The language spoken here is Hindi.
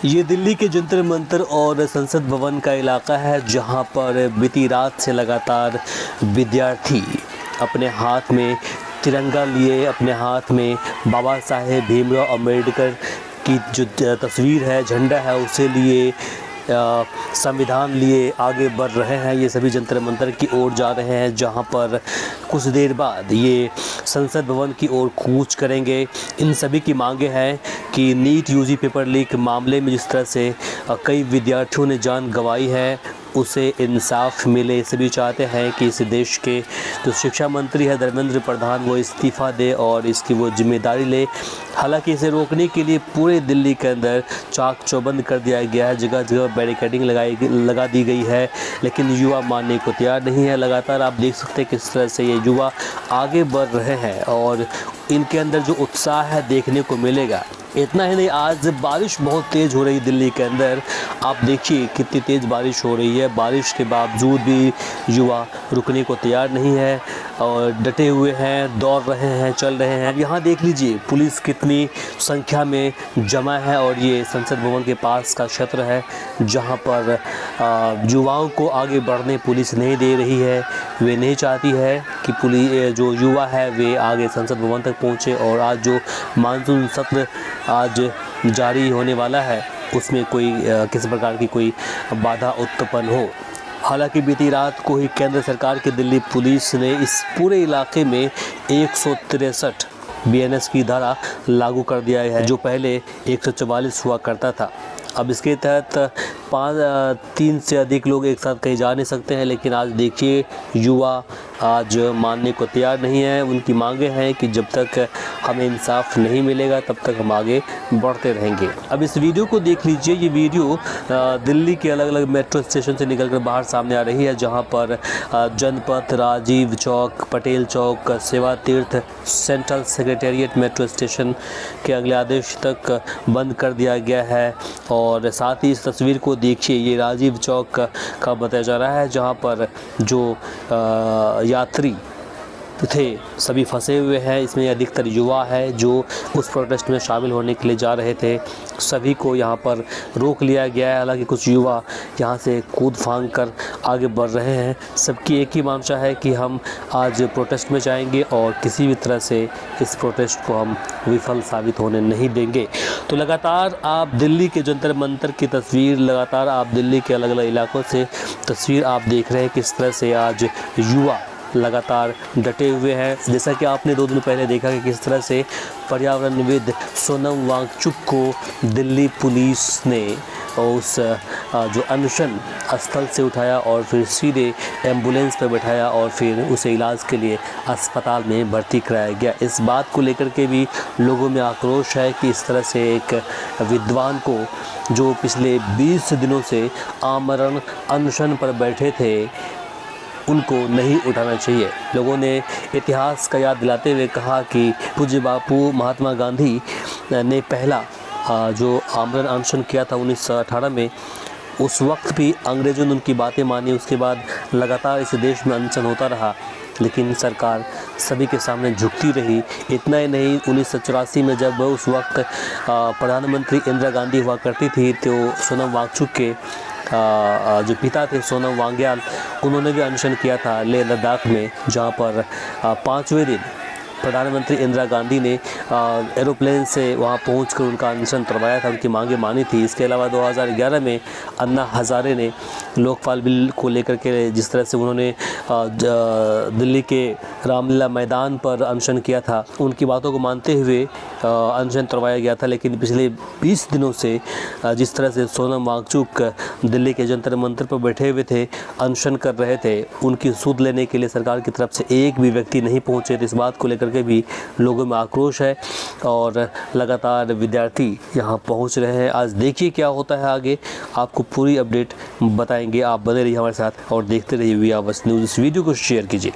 ये दिल्ली के जंतर मंतर और संसद भवन का इलाका है, जहां पर बीती रात से लगातार विद्यार्थी अपने हाथ में तिरंगा लिए, अपने हाथ में बाबा साहेब भीमराव अम्बेडकर की जो तस्वीर है, झंडा है, उसे लिए, संविधान लिए आगे बढ़ रहे हैं। ये सभी जंतर मंतर की ओर जा रहे हैं, जहां पर कुछ देर बाद ये संसद भवन की ओर कूच करेंगे। इन सभी की मांगे हैं कि नीट यूजी पेपर लीक मामले में जिस तरह से कई विद्यार्थियों ने जान गंवाई है, उसे इंसाफ मिले। सभी चाहते हैं कि इस देश के जो शिक्षा मंत्री है धर्मेंद्र प्रधान, वो इस्तीफ़ा दे और इसकी वो जिम्मेदारी ले। हालांकि इसे रोकने के लिए पूरे दिल्ली के अंदर चाक चौबंद कर दिया गया है, जगह जगह बैरिकेडिंग लगा दी गई है, लेकिन युवा मानने को तैयार नहीं है। लगातार आप देख सकते हैं किस तरह से ये युवा आगे बढ़ रहे हैं और इनके अंदर जो उत्साह है देखने को मिलेगा। इतना ही नहीं, आज बारिश बहुत तेज़ हो रही है दिल्ली के अंदर। आप देखिए कितनी तेज़ बारिश हो रही है। बारिश के बावजूद भी युवा रुकने को तैयार नहीं है और डटे हुए हैं, दौड़ रहे हैं, चल रहे हैं। यहाँ देख लीजिए पुलिस कितनी संख्या में जमा है और ये संसद भवन के पास का क्षेत्र है, जहाँ पर युवाओं को आगे बढ़ने पुलिस नहीं दे रही है। वे नहीं चाहती है कि पुलिस जो युवा है वे आगे संसद भवन तक पहुँचे और आज जो मानसून सत्र आज जारी होने वाला है उसमें कोई किसी प्रकार की कोई बाधा उत्पन्न हो। हालांकि बीती रात को ही केंद्र सरकार की दिल्ली पुलिस ने इस पूरे इलाके में 163 BNS की धारा लागू कर दिया है, जो पहले 144 हुआ करता था। अब इसके तहत 3 से अधिक लोग एक साथ कहीं जा नहीं सकते हैं। लेकिन आज देखिए युवा आज मानने को तैयार नहीं है। उनकी मांगे हैं कि जब तक हमें इंसाफ नहीं मिलेगा तब तक हम आगे बढ़ते रहेंगे। अब इस वीडियो को देख लीजिए। ये वीडियो दिल्ली के अलग अलग मेट्रो स्टेशन से निकलकर बाहर सामने आ रही है, जहां पर जनपथ, राजीव चौक, पटेल चौक, सेवा तीर्थ, सेंट्रल सेक्रेटेरिएट मेट्रो स्टेशन के अगले आदेश तक बंद कर दिया गया है। और साथ ही इस तस्वीर को देखिए, ये राजीव चौक का बताया जा रहा है, जहां पर जो यात्री थे सभी फंसे हुए हैं। इसमें अधिकतर युवा है जो उस प्रोटेस्ट में शामिल होने के लिए जा रहे थे। सभी को यहाँ पर रोक लिया गया है। हालांकि कुछ युवा यहाँ से कूद फांद कर आगे बढ़ रहे हैं। सबकी एक ही मंशा है कि हम आज प्रोटेस्ट में जाएंगे और किसी भी तरह से इस प्रोटेस्ट को हम विफल साबित होने नहीं देंगे। तो लगातार आप दिल्ली के जंतर मंतर की तस्वीर, लगातार आप दिल्ली के अलग अलग इलाकों से तस्वीर आप देख रहे हैं किस तरह से आज युवा लगातार डटे हुए हैं। जैसा कि आपने 2 दिन पहले देखा कि किस तरह से पर्यावरणविद सोनम वांगचुक को दिल्ली पुलिस ने उस जो अनशन स्थल से उठाया और फिर सीधे एम्बुलेंस पर बैठाया और फिर उसे इलाज के लिए अस्पताल में भर्ती कराया गया। इस बात को लेकर के भी लोगों में आक्रोश है कि इस तरह से एक विद्वान को, जो पिछले 20 दिनों से आमरण अनशन पर बैठे थे, उनको नहीं उठाना चाहिए। लोगों ने इतिहास का याद दिलाते हुए कहा कि पूज्य बापू महात्मा गांधी ने पहला जो आमरण अनशन किया था 1918 में, उस वक्त भी अंग्रेज़ों ने उनकी बातें मानी। उसके बाद लगातार इस देश में अनशन होता रहा, लेकिन सरकार सभी के सामने झुकती रही। इतना ही नहीं, 1984 में जब उस वक्त प्रधानमंत्री इंदिरा गांधी हुआ करती थी, तो सोनम वांगचुक के जो पिता थे सोनम वांग्याल, उन्होंने भी अनशन किया था लेह लद्दाख में, जहाँ पर 5वें दिन प्रधानमंत्री इंदिरा गांधी ने एरोप्लेन से वहां पहुंचकर उनका अनशन करवाया था, उनकी मांगे मानी थी। इसके अलावा 2011 में अन्ना हज़ारे ने लोकपाल बिल को लेकर के जिस तरह से उन्होंने दिल्ली के रामलीला मैदान पर अनशन किया था, उनकी बातों को मानते हुए अनशन करवाया गया था। लेकिन पिछले 20 दिनों से जिस तरह से सोनम वांगचुक दिल्ली के जंतर मंतर पर बैठे हुए थे, अनशन कर रहे थे, उनकी सुध लेने के लिए सरकार की तरफ से एक भी व्यक्ति नहीं पहुंचे। तो इस बात को लेकर के भी लोगों में आक्रोश है और लगातार विद्यार्थी यहां पहुंच रहे हैं। आज देखिए क्या होता है आगे, आपको पूरी अपडेट बताएंगे। आप बने रहिए हमारे साथ और देखते रहिए वी आवर न्यूज़। इस वीडियो को शेयर कीजिए।